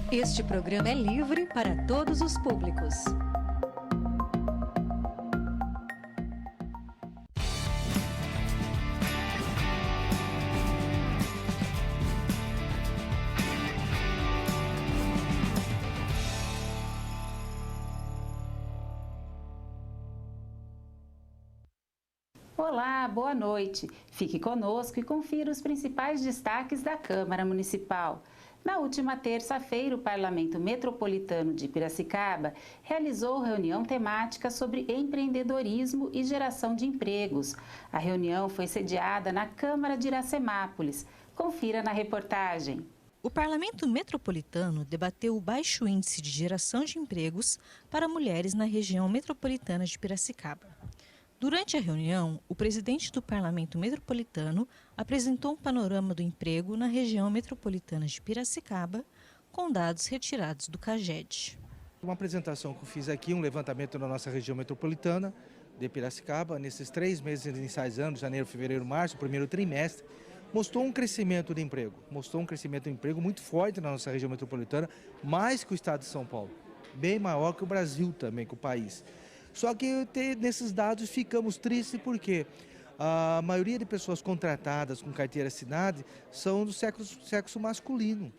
Este programa é livre para todos os públicos. Olá, boa noite. Fique conosco e confira os principais destaques da Câmara Municipal. Na última terça-feira, o Parlamento Metropolitano de Piracicaba realizou reunião temática sobre empreendedorismo e geração de empregos. A reunião foi sediada na Câmara de Iracemápolis. Confira na reportagem. O Parlamento Metropolitano debateu o baixo índice de geração de empregos para mulheres na região metropolitana de Piracicaba. Durante a reunião, o presidente do Parlamento Metropolitano apresentou um panorama do emprego na região metropolitana de Piracicaba, com dados retirados do CAGED. Uma apresentação que eu fiz aqui, um levantamento na nossa região metropolitana de Piracicaba, nesses 3 meses iniciais do ano, janeiro, fevereiro, março, o primeiro trimestre, mostrou um crescimento de emprego. Mostrou um crescimento de emprego muito forte na nossa região metropolitana, mais que o estado de São Paulo, bem maior que o Brasil também, que o país. Só que nesses dados ficamos tristes porque a maioria de pessoas contratadas com carteira assinada são do sexo masculino.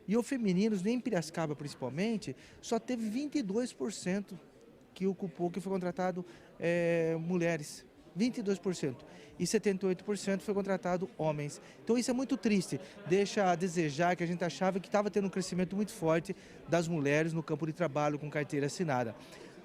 E o feminino, em Piracicaba principalmente, só teve 22% que ocupou, que foi contratado mulheres. 22%. E 78% foi contratado homens. Então isso é muito triste, deixa a desejar, que a gente achava que estava tendo um crescimento muito forte das mulheres no campo de trabalho com carteira assinada.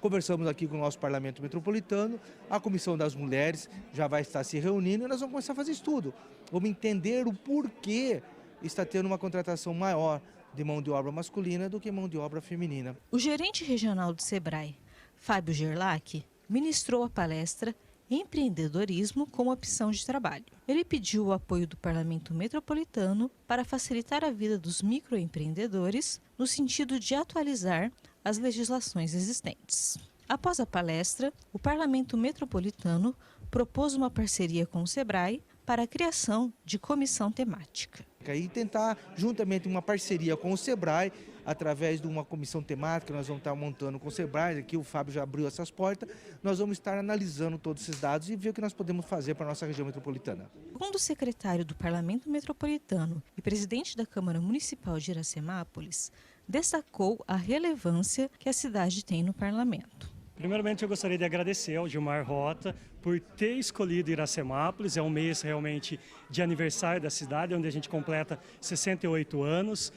Conversamos aqui com o nosso Parlamento Metropolitano, a Comissão das Mulheres já vai estar se reunindo e nós vamos começar a fazer estudo. Vamos entender o porquê está tendo uma contratação maior de mão de obra masculina do que mão de obra feminina. O gerente regional do SEBRAE, Fábio Gerlach, ministrou a palestra Empreendedorismo como opção de trabalho. Ele pediu o apoio do Parlamento Metropolitano para facilitar a vida dos microempreendedores no sentido de atualizar as legislações existentes. Após a palestra, o Parlamento Metropolitano propôs uma parceria com o SEBRAE para a criação de comissão temática. E tentar, juntamente, uma parceria com o SEBRAE, através de uma comissão temática, nós vamos estar montando com o SEBRAE, aqui o Fábio já abriu essas portas, nós vamos estar analisando todos esses dados e ver o que nós podemos fazer para a nossa região metropolitana. Segundo o secretário do Parlamento Metropolitano e presidente da Câmara Municipal de Iracemápolis, destacou a relevância que a cidade tem no parlamento. Primeiramente, eu gostaria de agradecer ao Gilmar Rota por ter escolhido Iracemápolis. É um mês realmente de aniversário da cidade, onde a gente completa 68 anos.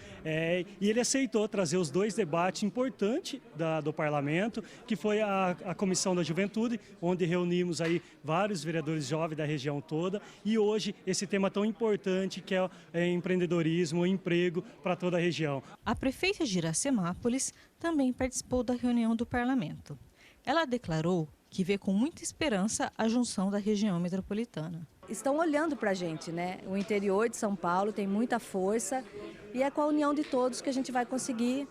E ele aceitou trazer os 2 debates importantes do parlamento, que foi a Comissão da Juventude, onde reunimos aí vários vereadores jovens da região toda. E hoje, esse tema tão importante que é empreendedorismo, emprego para toda a região. A prefeita de Iracemápolis também participou da reunião do parlamento. Ela declarou que vê com muita esperança a junção da região metropolitana. Estão olhando para a gente, né? O interior de São Paulo tem muita força e é com a união de todos que a gente vai conseguir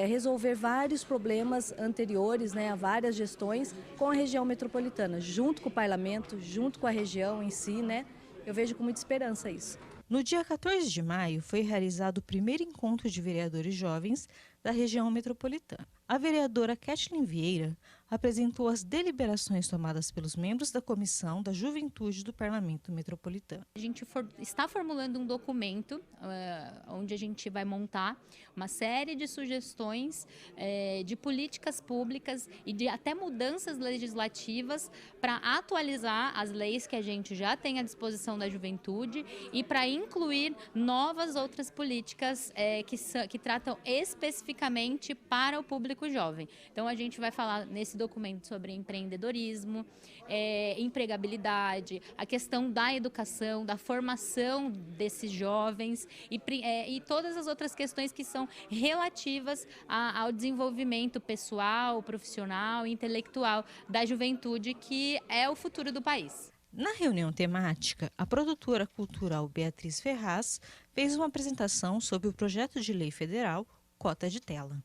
resolver vários problemas anteriores, né, a várias gestões com a região metropolitana, junto com o parlamento, junto com a região em si, né? Eu vejo com muita esperança isso. No dia 14 de maio foi realizado o primeiro encontro de vereadores jovens da região metropolitana. A vereadora Kathleen Vieira apresentou as deliberações tomadas pelos membros da Comissão da Juventude do Parlamento Metropolitano. A gente está formulando um documento onde a gente vai montar uma série de sugestões de políticas públicas e de até mudanças legislativas para atualizar as leis que a gente já tem à disposição da juventude e para incluir novas outras políticas que tratam especificamente para o público jovem. Então a gente vai falar nesse documento sobre empreendedorismo, empregabilidade, a questão da educação, da formação desses jovens e todas as outras questões que são relativas ao desenvolvimento pessoal, profissional e intelectual da juventude, que é o futuro do país. Na reunião temática, a produtora cultural Beatriz Ferraz fez uma apresentação sobre o projeto de lei federal Cota de Tela.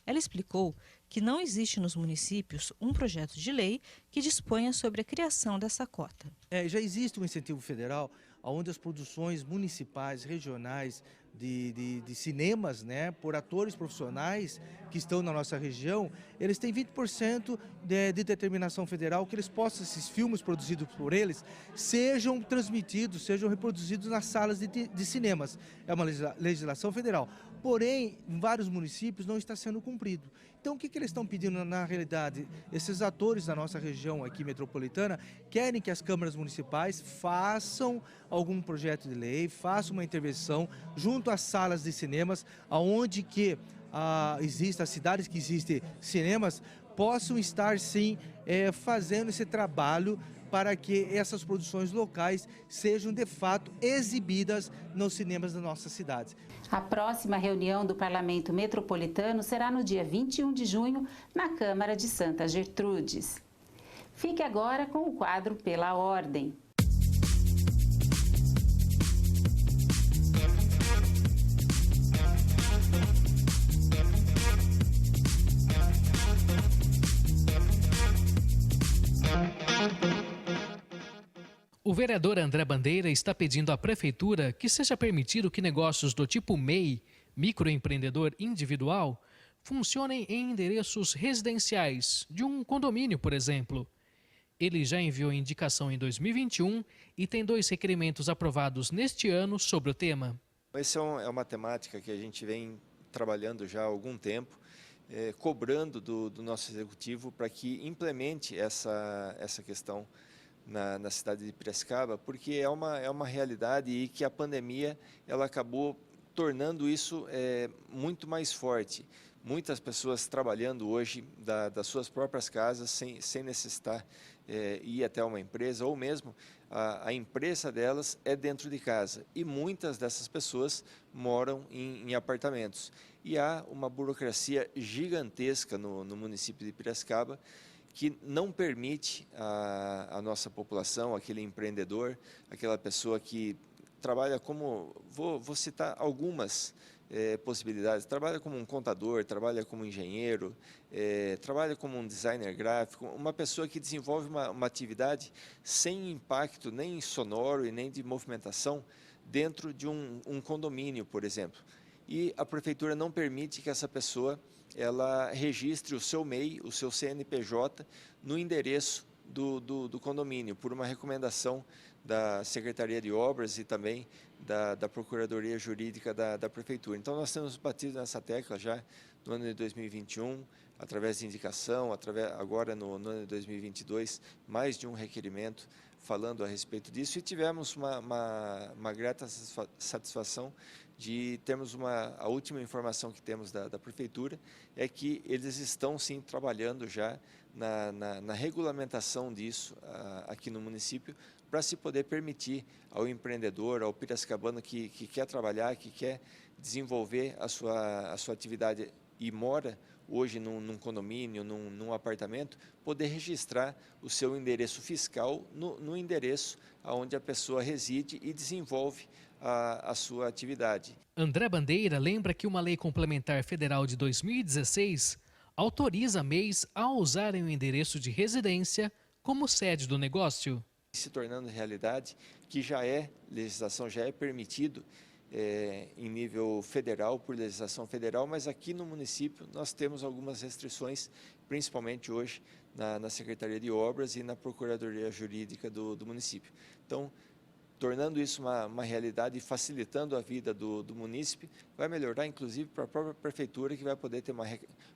Ela explicou que não existe nos municípios um projeto de lei que disponha sobre a criação dessa cota. Já existe um incentivo federal onde as produções municipais, regionais, de cinemas, né, por atores profissionais que estão na nossa região, eles têm 20% de determinação federal que eles possam, esses filmes produzidos por eles, sejam transmitidos, sejam reproduzidos nas salas de cinemas. É uma legislação federal. Porém, em vários municípios não está sendo cumprido. Então, o que eles estão pedindo na realidade? Esses atores da nossa região aqui metropolitana querem que as câmaras municipais façam algum projeto de lei, façam uma intervenção junto às salas de cinemas, aonde que existem as cidades que existem cinemas, possam estar sim fazendo esse trabalho para que essas produções locais sejam de fato exibidas nos cinemas das nossas cidades. A próxima reunião do Parlamento Metropolitano será no dia 21 de junho, na Câmara de Santa Gertrudes. Fique agora com o quadro Pela Ordem. O vereador André Bandeira está pedindo à Prefeitura que seja permitido que negócios do tipo MEI, microempreendedor individual, funcionem em endereços residenciais, de um condomínio, por exemplo. Ele já enviou indicação em 2021 e tem 2 requerimentos aprovados neste ano sobre o tema. Essa é uma temática que a gente vem trabalhando já há algum tempo, cobrando do nosso executivo para que implemente essa questão na cidade de Piracicaba, porque é uma realidade e que a pandemia ela acabou tornando isso muito mais forte. Muitas pessoas trabalhando hoje das suas próprias casas sem necessitar ir até uma empresa, ou mesmo a empresa delas é dentro de casa. E muitas dessas pessoas moram em apartamentos. E há uma burocracia gigantesca no município de Piracicaba, que não permite a nossa população, aquele empreendedor, aquela pessoa que trabalha como, vou citar algumas possibilidades, trabalha como um contador, trabalha como engenheiro, trabalha como um designer gráfico, uma pessoa que desenvolve uma atividade sem impacto nem sonoro e nem de movimentação dentro de um condomínio, por exemplo. E a prefeitura não permite que essa pessoa ela registre o seu MEI, o seu CNPJ, no endereço do condomínio, por uma recomendação da Secretaria de Obras e também da Procuradoria Jurídica da Prefeitura. Então, nós temos batido nessa tecla já no ano de 2021, através de indicação, agora no ano de 2022, mais de um requerimento falando a respeito disso, e tivemos uma grata satisfação de termos a última informação que temos da Prefeitura, é que eles estão sim trabalhando já na regulamentação disso aqui no município, para se poder permitir ao empreendedor, ao piracicabano que quer trabalhar, que quer desenvolver a sua atividade e mora hoje num condomínio, num apartamento, poder registrar o seu endereço fiscal no endereço onde a pessoa reside e desenvolve a sua atividade. André Bandeira lembra que uma lei complementar federal de 2016 autoriza MEIs a usarem o endereço de residência como sede do negócio. Se tornando realidade, que legislação já é permitido em nível federal, por legislação federal, mas aqui no município nós temos algumas restrições, principalmente hoje na Secretaria de Obras e na Procuradoria Jurídica do município. Então, tornando isso uma realidade e facilitando a vida do munícipe, vai melhorar inclusive para a própria prefeitura, que vai poder ter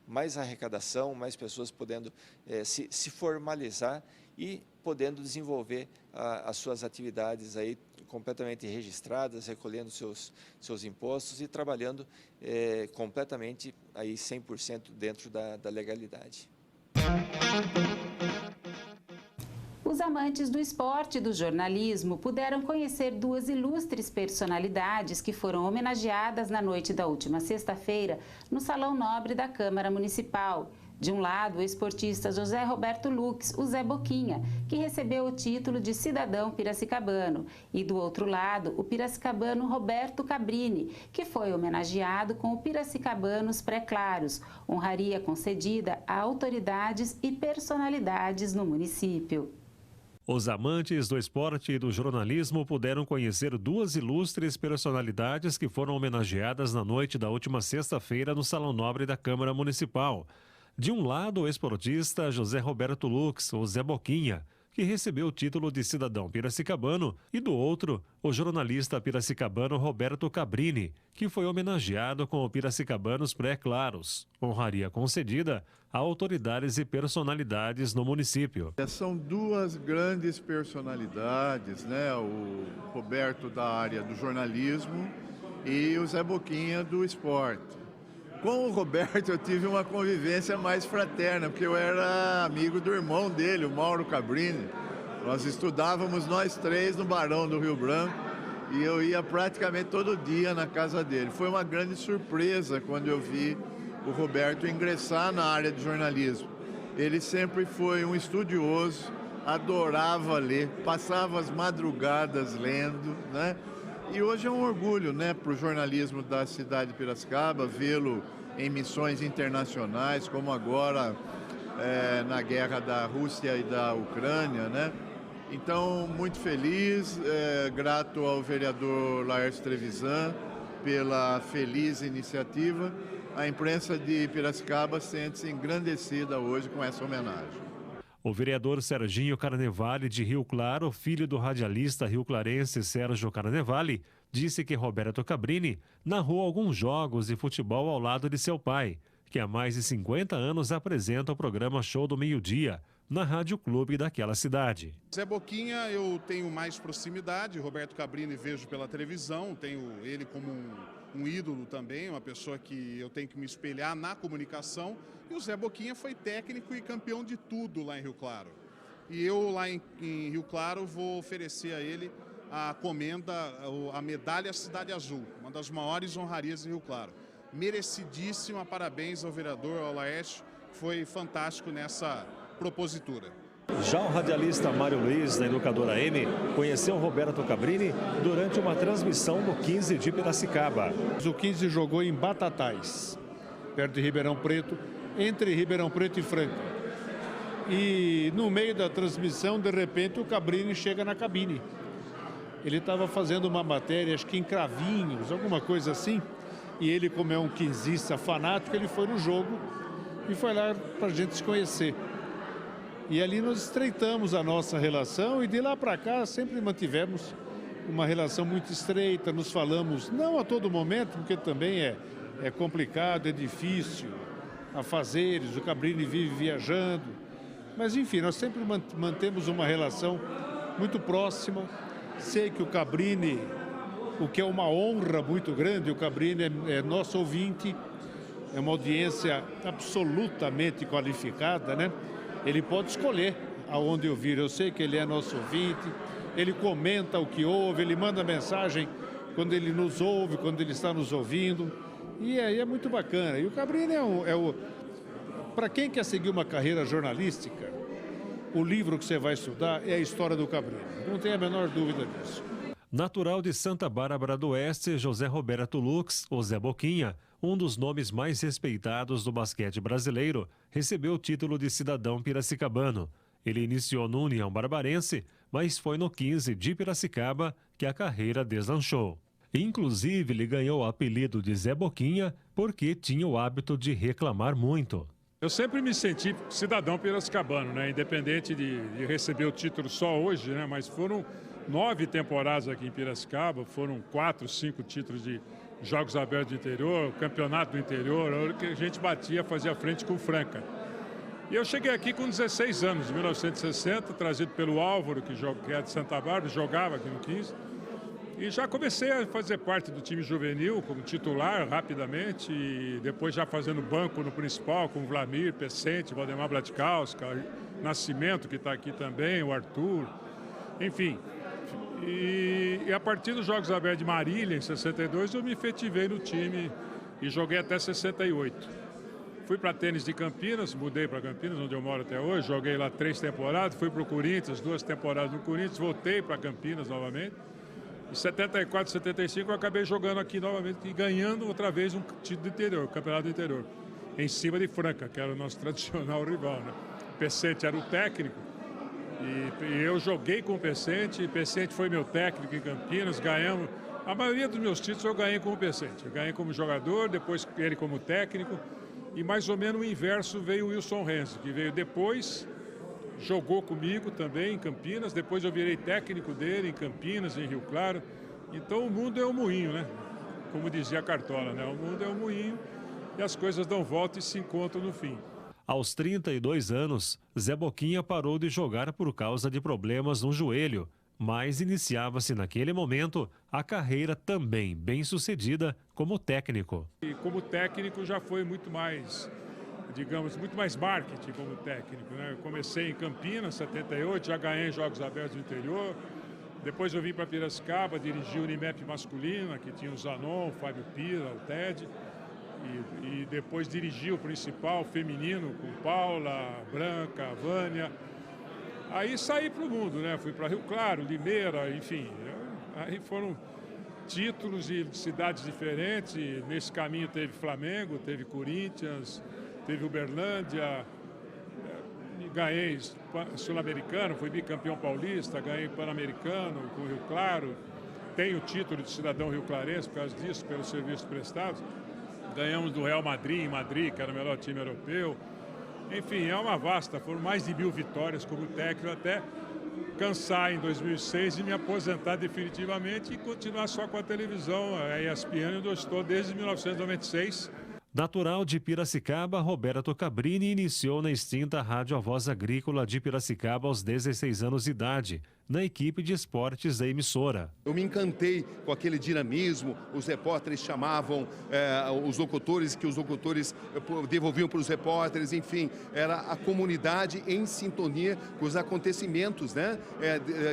mais arrecadação, mais pessoas podendo se formalizar e podendo desenvolver as suas atividades aí completamente registradas, recolhendo seus impostos e trabalhando completamente aí 100% dentro da legalidade. Os amantes do esporte e do jornalismo puderam conhecer 2 ilustres personalidades que foram homenageadas na noite da última sexta-feira no Salão Nobre da Câmara Municipal. De um lado, o esportista José Roberto Lux, o Zé Boquinha, que recebeu o título de cidadão piracicabano. E do outro lado, o piracicabano Roberto Cabrini, que foi homenageado com o Piracicabanos Pré-Claros, honraria concedida a autoridades e personalidades no município. Os amantes do esporte e do jornalismo puderam conhecer duas ilustres personalidades que foram homenageadas na noite da última sexta-feira no Salão Nobre da Câmara Municipal. De um lado, o esportista José Roberto Lux, o Zé Boquinha, que recebeu o título de cidadão piracicabano, e do outro, o jornalista piracicabano Roberto Cabrini, que foi homenageado com o Piracicabanos Pré-Claros, honraria concedida a autoridades e personalidades no município. São duas grandes personalidades, né? O Roberto da área do jornalismo e o Zé Boquinha do esporte. Com o Roberto eu tive uma convivência mais fraterna, porque eu era amigo do irmão dele, o Mauro Cabrini. Nós estudávamos nós três no Barão do Rio Branco e eu ia praticamente todo dia na casa dele. Foi uma grande surpresa quando eu vi o Roberto ingressar na área de jornalismo. Ele sempre foi um estudioso, adorava ler, passava as madrugadas lendo, né? E hoje é um orgulho, né, para o jornalismo da cidade de Piracicaba, vê-lo em missões internacionais, como agora na guerra da Rússia e da Ucrânia, né? Então, muito feliz, grato ao vereador Laércio Trevisan pela feliz iniciativa. A imprensa de Piracicaba sente-se engrandecida hoje com essa homenagem. O vereador Serginho Carnevale de Rio Claro, filho do radialista rio-clarense Sérgio Carnevale, disse que Roberto Cabrini narrou alguns jogos de futebol ao lado de seu pai, que há mais de 50 anos apresenta o programa Show do Meio-Dia, na Rádio Clube daquela cidade. Zé Boquinha eu tenho mais proximidade, Roberto Cabrini vejo pela televisão, tenho ele como um ídolo também, uma pessoa que eu tenho que me espelhar na comunicação. E o Zé Boquinha foi técnico e campeão de tudo lá em Rio Claro. E eu lá em Rio Claro vou oferecer a ele a comenda, a medalha Cidade Azul, uma das maiores honrarias em Rio Claro. Merecidíssima, parabéns ao vereador, ao Laércio, foi fantástico nessa propositura. Já o radialista Mário Luiz, da Educadora M, conheceu Roberto Cabrini durante uma transmissão no 15 de Piracicaba. O 15 jogou em Batatais, perto de Ribeirão Preto, entre Ribeirão Preto e Franca. E no meio da transmissão, de repente, o Cabrini chega na cabine. Ele estava fazendo uma matéria, acho que em Cravinhos, alguma coisa assim. E ele, como é um quinzista fanático, ele foi no jogo e foi lá para a gente se conhecer. E ali nós estreitamos a nossa relação e de lá para cá sempre mantivemos uma relação muito estreita, nos falamos, não a todo momento, porque também é complicado, é difícil, afazeres, o Cabrini vive viajando, mas enfim, nós sempre mantemos uma relação muito próxima. Sei que o Cabrini, o que é uma honra muito grande, o Cabrini é nosso ouvinte, é uma audiência absolutamente qualificada, né? Ele pode escolher aonde ouvir. Eu sei que ele é nosso ouvinte, ele comenta o que ouve, ele manda mensagem quando ele nos ouve, quando ele está nos ouvindo. E aí é muito bacana. E o Cabrini para quem quer seguir uma carreira jornalística, o livro que você vai estudar é a história do Cabrini. Não tem a menor dúvida disso. Natural de Santa Bárbara do Oeste, José Roberto Lux, o Zé Boquinha, um dos nomes mais respeitados do basquete brasileiro, recebeu o título de cidadão piracicabano. Ele iniciou no União Barbarense, mas foi no 15 de Piracicaba que a carreira deslanchou. Inclusive, ele ganhou o apelido de Zé Boquinha porque tinha o hábito de reclamar muito. Eu sempre me senti cidadão piracicabano, né? Independente de receber o título só hoje, né? Mas foram 9 temporadas aqui em Piracicaba, foram 4, 5 títulos de Jogos Abertos do Interior, Campeonato do Interior, que a gente fazia frente com o Franca. E eu cheguei aqui com 16 anos, em 1960, trazido pelo Álvaro, que é de Santa Bárbara, jogava aqui no 15. E já comecei a fazer parte do time juvenil como titular rapidamente, e depois já fazendo banco no principal, com o Vlamir, Pecente, Valdemar Blatkowska, Nascimento, que está aqui também, o Arthur, enfim. E a partir dos Jogos Abertos de Marília, em 62, eu me efetivei no time e joguei até 68. Fui para tênis de Campinas, mudei para Campinas, onde eu moro até hoje, joguei lá 3 temporadas, fui para o Corinthians, 2 temporadas no Corinthians, voltei para Campinas novamente. Em 74, 75 eu acabei jogando aqui novamente e ganhando outra vez um título do interior, campeonato do interior, em cima de Franca, que era o nosso tradicional rival, né? O Pecente era o técnico E eu joguei com o Pecente foi meu técnico em Campinas, ganhamos. A maioria dos meus títulos eu ganhei com o Pecente. Eu ganhei como jogador, depois ele como técnico. E mais ou menos o inverso veio o Wilson Renzi, que veio depois, jogou comigo também em Campinas. Depois eu virei técnico dele em Campinas, em Rio Claro. Então o mundo é um moinho, né? Como dizia a Cartola, né? O mundo é um moinho e as coisas dão volta e se encontram no fim. Aos 32 anos, Zé Boquinha parou de jogar por causa de problemas no joelho, mas iniciava-se naquele momento a carreira também bem-sucedida como técnico. E como técnico já foi muito mais, digamos, muito mais marketing como técnico, né? Eu comecei em Campinas, 78, já ganhei Jogos Abertos do Interior. Depois eu vim para Piracicaba, dirigi o Unimep masculina, que tinha o Zanon, o Fábio Pira, o Ted. E depois dirigi o principal feminino com Paula, Branca, Vânia. Aí saí para o mundo, né? Fui para Rio Claro, Limeira, enfim. Aí foram títulos de cidades diferentes. Nesse caminho teve Flamengo, teve Corinthians, teve Uberlândia. Ganhei Sul-Americano, fui bicampeão paulista, ganhei Pan-Americano com Rio Claro. Tenho o título de cidadão rio-clarense por causa disso, pelos serviços prestados. Ganhamos do Real Madrid, em Madrid, que era o melhor time europeu. Enfim, é uma vasta, foram mais de 1000 vitórias como técnico, até cansar em 2006 e me aposentar definitivamente e continuar só com a televisão, a ESPN, onde eu estou desde 1996. Natural de Piracicaba, Roberto Cabrini iniciou na extinta Rádio A Voz Agrícola de Piracicaba aos 16 anos de idade, na equipe de esportes da emissora. Eu me encantei com aquele dinamismo, os repórteres chamavam os locutores, que os locutores devolviam para os repórteres, enfim, era a comunidade em sintonia com os acontecimentos, né,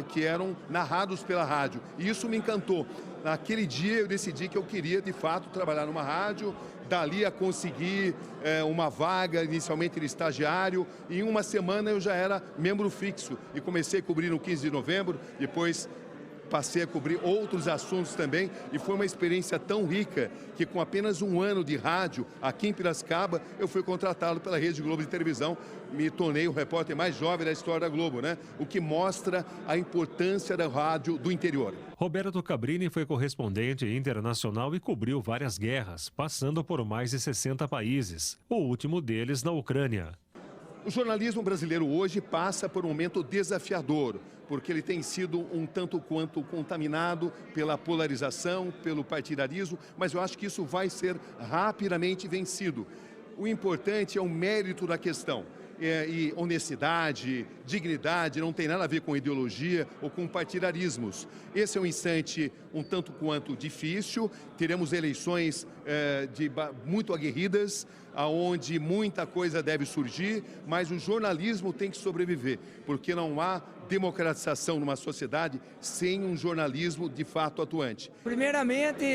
que eram narrados pela rádio. E isso me encantou. Naquele dia eu decidi que eu queria, de fato, trabalhar numa rádio, dali a conseguir uma vaga, inicialmente de estagiário, e em uma semana eu já era membro fixo e comecei a cobrir no 15 de novembro, depois passei a cobrir outros assuntos também e foi uma experiência tão rica que com apenas um ano de rádio aqui em Piracicaba eu fui contratado pela Rede Globo de televisão, me tornei o repórter mais jovem da história da Globo, né? O que mostra a importância da rádio do interior. Roberto Cabrini foi correspondente internacional e cobriu várias guerras, passando por mais de 60 países, o último deles na Ucrânia. O jornalismo brasileiro hoje passa por um momento desafiador, porque ele tem sido um tanto quanto contaminado pela polarização, pelo partidarismo, mas eu acho que isso vai ser rapidamente vencido. O importante é o mérito da questão. E honestidade, dignidade, não tem nada a ver com ideologia ou com partidarismos. Esse é um instante um tanto quanto difícil, teremos eleições muito aguerridas, onde muita coisa deve surgir, mas o jornalismo tem que sobreviver, porque não há democratização numa sociedade sem um jornalismo de fato atuante. Primeiramente,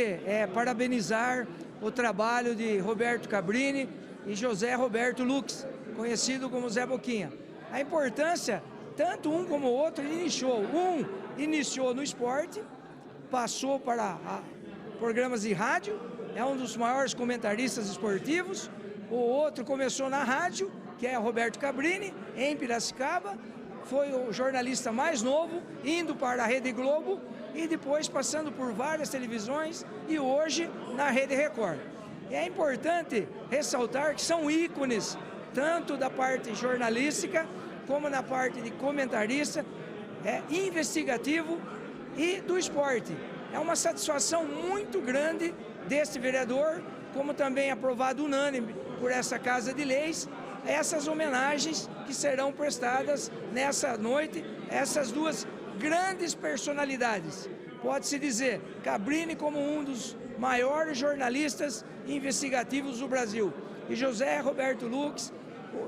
parabenizar o trabalho de Roberto Cabrini e José Roberto Lux, conhecido como Zé Boquinha. A importância, tanto um como o outro, iniciou. Um iniciou no esporte, passou para programas de rádio, é um dos maiores comentaristas esportivos. O outro começou na rádio, que é Roberto Cabrini, em Piracicaba. Foi o jornalista mais novo, indo para a Rede Globo e depois passando por várias televisões e hoje na Rede Record. E é importante ressaltar que são ícones, tanto da parte jornalística, como na parte de comentarista, investigativo e do esporte. É uma satisfação muito grande deste vereador, como também aprovado unânime por essa Casa de Leis, essas homenagens que serão prestadas nessa noite, essas duas grandes personalidades. Pode-se dizer, Cabrini como um dos maiores jornalistas investigativos do Brasil e José Roberto Lux,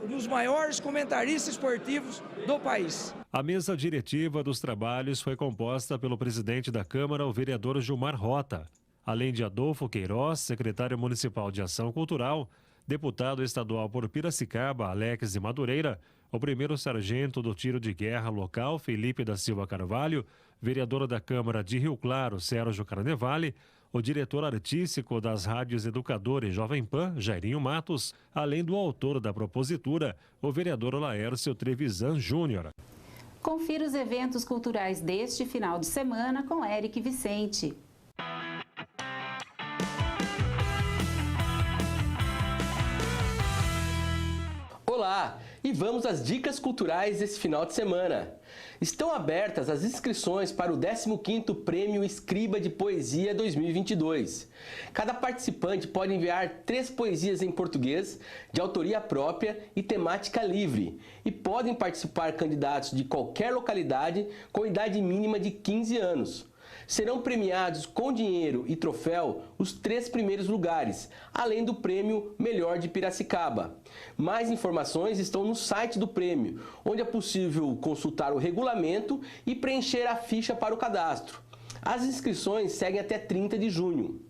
um dos maiores comentaristas esportivos do país. A mesa diretiva dos trabalhos foi composta pelo presidente da Câmara, o vereador Gilmar Rota, além de Adolfo Queiroz, secretário municipal de Ação Cultural, deputado estadual por Piracicaba, Alex de Madureira, o primeiro sargento do tiro de guerra local, Felipe da Silva Carvalho, vereador da Câmara de Rio Claro, Sérgio Carnevale, o diretor artístico das rádios Educador e Jovem Pan, Jairinho Matos, além do autor da propositura, o vereador Laércio Trevisan Júnior. Confira os eventos culturais deste final de semana com Eric Vicente. Olá, e vamos às dicas culturais desse final de semana. Estão abertas as inscrições para o 15º Prêmio Escriba de Poesia 2022. Cada participante pode enviar 3 poesias em português, de autoria própria e temática livre. E podem participar candidatos de qualquer localidade com idade mínima de 15 anos. Serão premiados com dinheiro e troféu os 3 primeiros lugares, além do prêmio Melhor de Piracicaba. Mais informações estão no site do prêmio, onde é possível consultar o regulamento e preencher a ficha para o cadastro. As inscrições seguem até 30 de junho.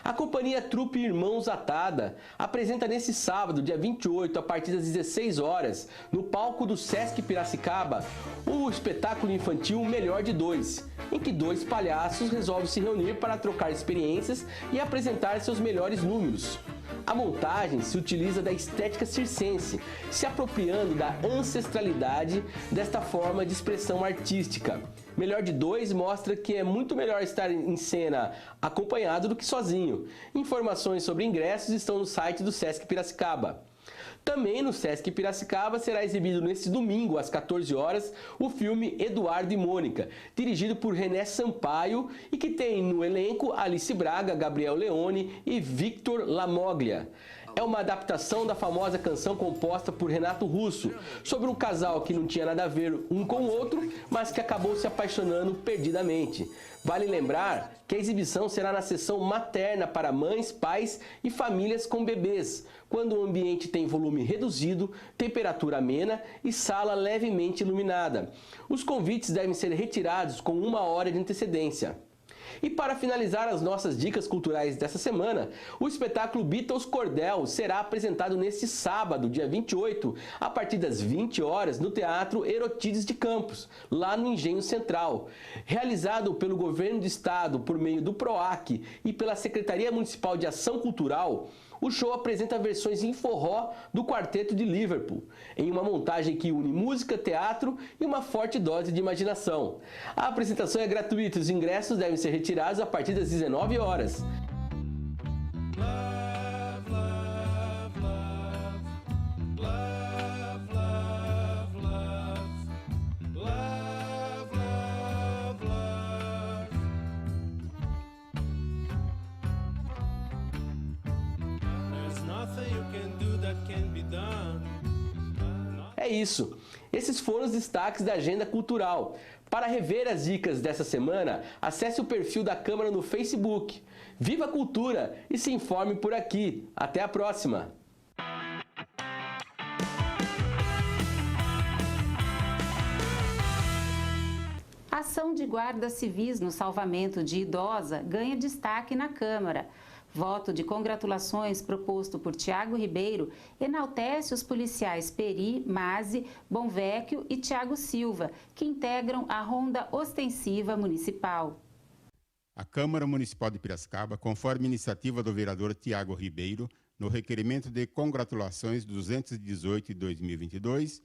A companhia Trupe Irmãos Atada apresenta nesse sábado, dia 28, a partir das 16 horas, no palco do Sesc Piracicaba, o espetáculo infantil Melhor de Dois, em que 2 palhaços resolvem se reunir para trocar experiências e apresentar seus melhores números. A montagem se utiliza da estética circense, se apropriando da ancestralidade desta forma de expressão artística. Melhor de Dois mostra que é muito melhor estar em cena acompanhado do que sozinho. Informações sobre ingressos estão no site do Sesc Piracicaba. Também no Sesc Piracicaba será exibido neste domingo, às 14 horas, o filme Eduardo e Mônica, dirigido por René Sampaio e que tem no elenco Alice Braga, Gabriel Leone e Victor Lamoglia. É uma adaptação da famosa canção composta por Renato Russo, sobre um casal que não tinha nada a ver um com o outro, mas que acabou se apaixonando perdidamente. Vale lembrar que a exibição será na seção materna para mães, pais e famílias com bebês, quando o ambiente tem volume reduzido, temperatura amena e sala levemente iluminada. Os convites devem ser retirados com 1 hora de antecedência. E para finalizar as nossas dicas culturais dessa semana, o espetáculo Beatles Cordel será apresentado neste sábado, dia 28, a partir das 20 horas, no Teatro Erotides de Campos, lá no Engenho Central. Realizado pelo Governo do Estado por meio do PROAC e pela Secretaria Municipal de Ação Cultural, o show apresenta versões em forró do Quarteto de Liverpool, em uma montagem que une música, teatro e uma forte dose de imaginação. A apresentação é gratuita e os ingressos devem ser retirados a partir das 19 horas. É isso. Esses foram os destaques da agenda cultural. Para rever as dicas dessa semana, acesse o perfil da Câmara no Facebook. Viva a cultura e se informe por aqui. Até a próxima! A ação de guardas civis no salvamento de idosa ganha destaque na Câmara. Voto de congratulações proposto por Tiago Ribeiro enaltece os policiais Peri, Mazi, Bonvecchio e Tiago Silva, que integram a Ronda Ostensiva Municipal. A Câmara Municipal de Piracicaba, conforme iniciativa do vereador Tiago Ribeiro, no requerimento de congratulações 218 de 2022,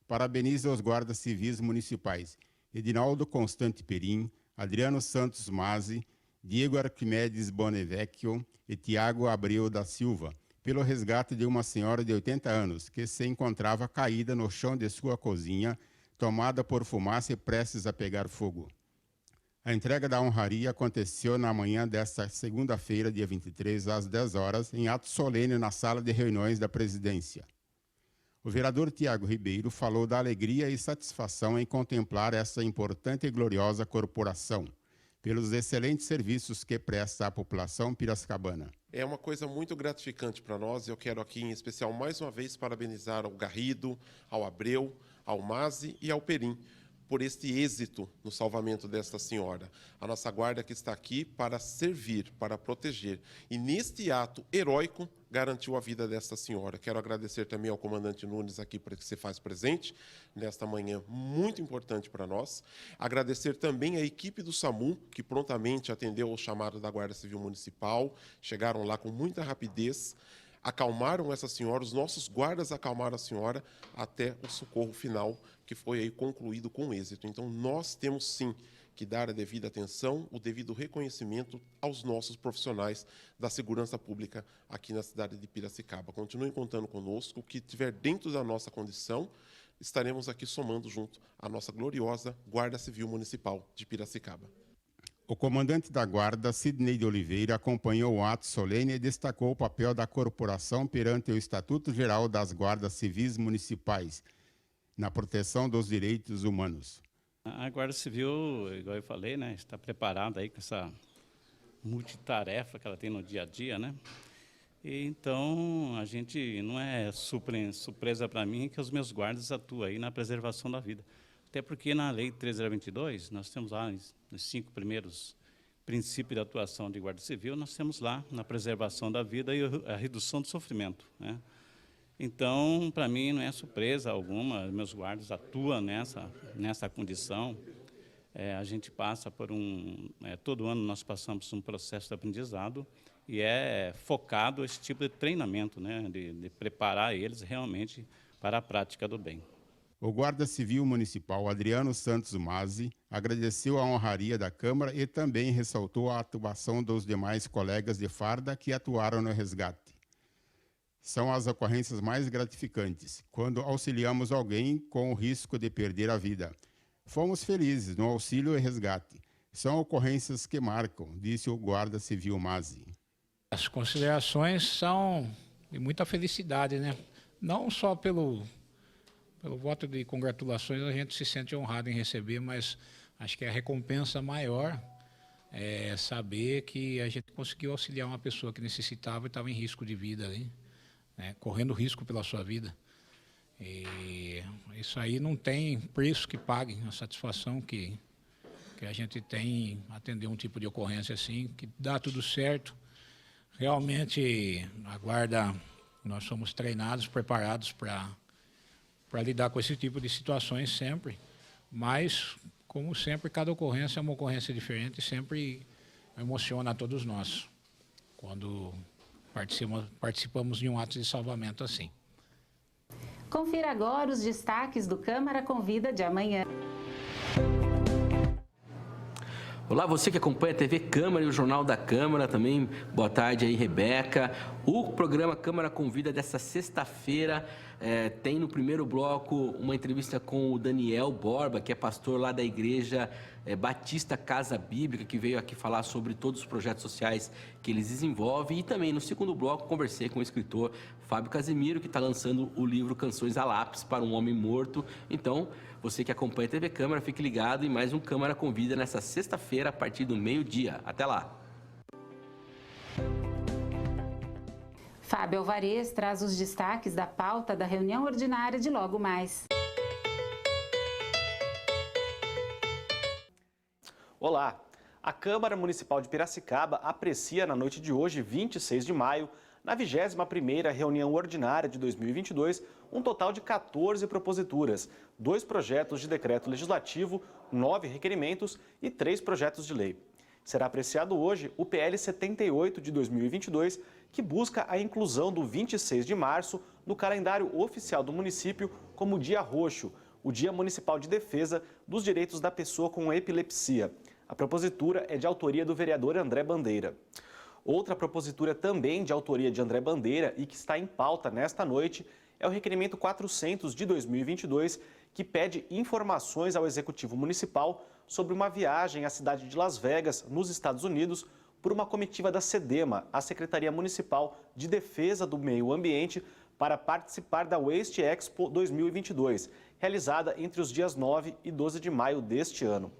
parabeniza os guardas civis municipais Edinaldo Constante Perim, Adriano Santos Mazi, Diego Arquimedes Bonevecchio e Tiago Abreu da Silva, pelo resgate de uma senhora de 80 anos que se encontrava caída no chão de sua cozinha, tomada por fumaça e prestes a pegar fogo. A entrega da honraria aconteceu na manhã desta segunda-feira, dia 23, às 10 horas, em ato solene na sala de reuniões da presidência. O vereador Tiago Ribeiro falou da alegria e satisfação em contemplar essa importante e gloriosa corporação, pelos excelentes serviços que presta à população piracicabana. É uma coisa muito gratificante para nós. Eu quero aqui, em especial, mais uma vez, parabenizar ao Garrido, ao Abreu, ao Mazi e ao Perim, por este êxito no salvamento desta senhora. A nossa guarda que está aqui para servir, para proteger. E neste ato heróico, garantiu a vida desta senhora. Quero agradecer também ao comandante Nunes aqui por que se faz presente nesta manhã muito importante para nós. Agradecer também a equipe do SAMU, que prontamente atendeu ao chamado da Guarda Civil Municipal. Chegaram lá com muita rapidez. acalmaram essa senhora, os nossos guardas acalmaram a senhora até o socorro final, que foi aí concluído com êxito. Então, nós temos sim que dar a devida atenção, o devido reconhecimento aos nossos profissionais da segurança pública aqui na cidade de Piracicaba. Continuem contando conosco, o que estiver dentro da nossa condição, estaremos aqui somando junto à nossa gloriosa Guarda Civil Municipal de Piracicaba. O comandante da Guarda, Sidney de Oliveira, acompanhou o ato solene e destacou o papel da corporação perante o Estatuto Geral das Guardas Civis Municipais na proteção dos direitos humanos. A Guarda Civil, igual eu falei, né, está preparada aí com essa multitarefa que ela tem no dia a dia, né? E então, a gente não é surpresa para mim que os meus guardas atuam aí na preservação da vida. Até porque na Lei 13.022, nós temos lá nos 5 primeiros princípios de atuação de Guarda Civil, nós temos lá na preservação da vida e a redução do sofrimento, né? Então, para mim, não é surpresa alguma, meus guardas atuam nessa condição. A gente passa por todo ano nós passamos um processo de aprendizado e é focado esse tipo de treinamento, né, de preparar eles realmente para a prática do bem. O Guarda Civil Municipal, Adriano Santos Mazzi, agradeceu a honraria da Câmara e também ressaltou a atuação dos demais colegas de farda que atuaram no resgate. São as ocorrências mais gratificantes, quando auxiliamos alguém com o risco de perder a vida. Fomos felizes no auxílio e resgate. São ocorrências que marcam, disse o Guarda Civil Mazzi. As considerações são de muita felicidade, né? Não só pelo voto de congratulações a gente se sente honrado em receber, mas acho que a recompensa maior é saber que a gente conseguiu auxiliar uma pessoa que necessitava e estava em risco de vida ali, né? Correndo risco pela sua vida. E isso aí não tem preço que pague a satisfação que a gente tem em atender um tipo de ocorrência assim, que dá tudo certo. Realmente, a Guarda, nós somos treinados, preparados para lidar com esse tipo de situações sempre, mas, como sempre, cada ocorrência é uma ocorrência diferente e sempre emociona a todos nós, quando participamos de um ato de salvamento assim. Confira agora os destaques do Câmara Convida de amanhã. Olá, você que acompanha a TV Câmara e o Jornal da Câmara também. Boa tarde aí, Rebeca. O programa Câmara Convida dessa sexta-feira tem no primeiro bloco uma entrevista com o Daniel Borba, que é pastor lá da Igreja Batista Casa Bíblica, que veio aqui falar sobre todos os projetos sociais que eles desenvolvem. E também no segundo bloco conversei com o escritor Fábio Casimiro, que está lançando o livro Canções a Lápis para um Homem Morto. Então, você que acompanha a TV Câmara, fique ligado em mais um Câmara Convida nessa sexta-feira a partir do meio-dia. Até lá! Fábio Alvarez traz os destaques da pauta da reunião ordinária de logo mais. Olá! A Câmara Municipal de Piracicaba aprecia na noite de hoje, 26 de maio, na 21ª reunião ordinária de 2022, um total de 14 proposituras, 2 projetos de decreto legislativo, 9 requerimentos e 3 projetos de lei. Será apreciado hoje o PL 78 de 2022, que busca a inclusão do 26 de março no calendário oficial do município como Dia Roxo, o Dia Municipal de Defesa dos Direitos da Pessoa com Epilepsia. A propositura é de autoria do vereador André Bandeira. Outra propositura também de autoria de André Bandeira e que está em pauta nesta noite é o requerimento 400 de 2022, que pede informações ao Executivo Municipal sobre uma viagem à cidade de Las Vegas, nos Estados Unidos, por uma comitiva da SEDEMA, a Secretaria Municipal de Defesa do Meio Ambiente, para participar da Waste Expo 2022, realizada entre os dias 9 e 12 de maio deste ano.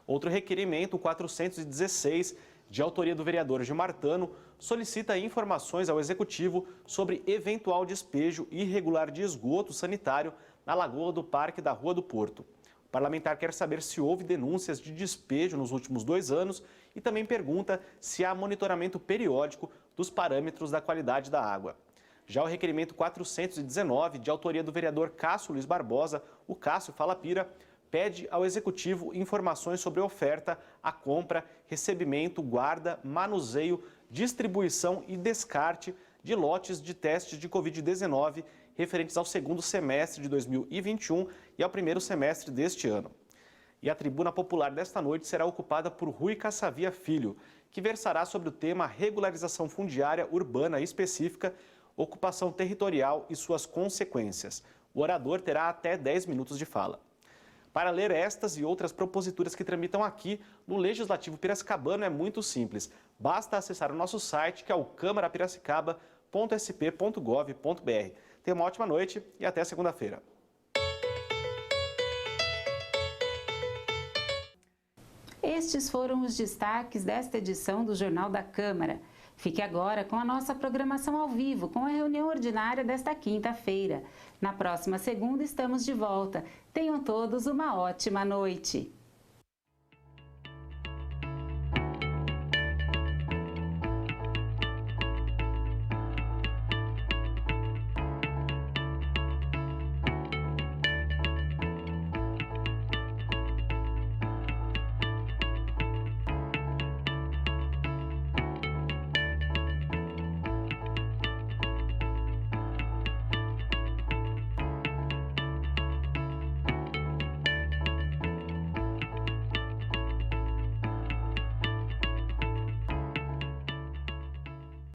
Outro requerimento, 416, de autoria do vereador Gilmar Tano, solicita informações ao Executivo sobre eventual despejo irregular de esgoto sanitário na Lagoa do Parque da Rua do Porto. O parlamentar quer saber se houve denúncias de despejo nos últimos 2 anos e também pergunta se há monitoramento periódico dos parâmetros da qualidade da água. Já o requerimento 419, de autoria do vereador Cássio Luiz Barbosa, o Cássio Falapira, pede ao Executivo informações sobre a oferta, a compra, recebimento, guarda, manuseio, distribuição e descarte de lotes de testes de Covid-19 referentes ao segundo semestre de 2021 e ao primeiro semestre deste ano. E a tribuna popular desta noite será ocupada por Rui Cassavia Filho, que versará sobre o tema regularização fundiária urbana específica, ocupação territorial e suas consequências. O orador terá até 10 minutos de fala. Para ler estas e outras proposituras que tramitam aqui no Legislativo Piracicabano é muito simples. Basta acessar o nosso site, que é o câmarapiracicaba.sp.gov.br. Tenha uma ótima noite e até segunda-feira. Estes foram os destaques desta edição do Jornal da Câmara. Fique agora com a nossa programação ao vivo, com a reunião ordinária desta quinta-feira. Na próxima segunda estamos de volta. Tenham todos uma ótima noite.